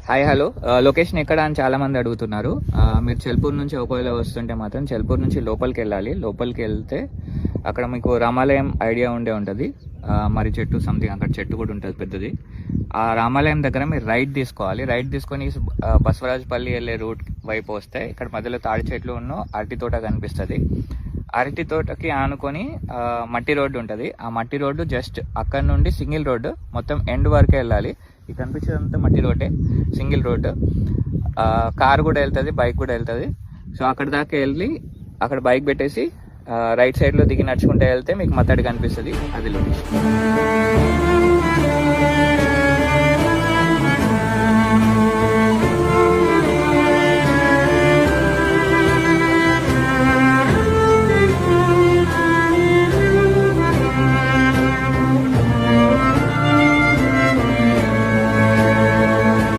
Hi hello location ఎక్కడ అని చాలా మంది అడుగుతున్నారు. మీరు చెల్పూర్ నుంచి ఒకవేళ వస్తుంటే మాత్రం చెల్పూర్ నుంచి లోపలికి వెళ్ళాలి. లోపలికి వెళ్తే అక్కడ మీకు రామాలయం ఐడియా ఉంటుంది. మరి చెట్టు సంథింగ్ అక్కడ చెట్టు కూడా ఉంటుంది పెద్దది. ఆ రామాలయం దగ్గర మీరు రైట్ తీసుకోవాలి. రైట్ తీసుకొని బసవరాజపల్లి వెళ్ళే రూట్ వైపు వస్తే ఇక్కడ మధ్యలో తాడి చెట్లు ఉన్న అరటి తోట కనిపిస్తుంది. అరటి తోటకి ఆనుకొని మట్టి రోడ్డు ఉంటుంది. ఆ మట్టి రోడ్డు జస్ట్ అక్కడ నుండి సింగిల్ రోడ్డు మొత్తం ఎండ్ వరకే వెళ్ళాలి. ఇది కనిపించేదంతా మట్టి రోడ్డే, సింగిల్ రోడ్డు. కార్ కూడా వెళ్తుంది, బైక్ కూడా వెళ్తుంది. సో అక్కడ దాకా వెళ్ళి అక్కడ బైక్ పెట్టేసి రైట్ సైడ్లో దిగి నడుచుకుంటే వెళ్తే మీకు మత్తడి కనిపిస్తుంది. అది లొకేషన్.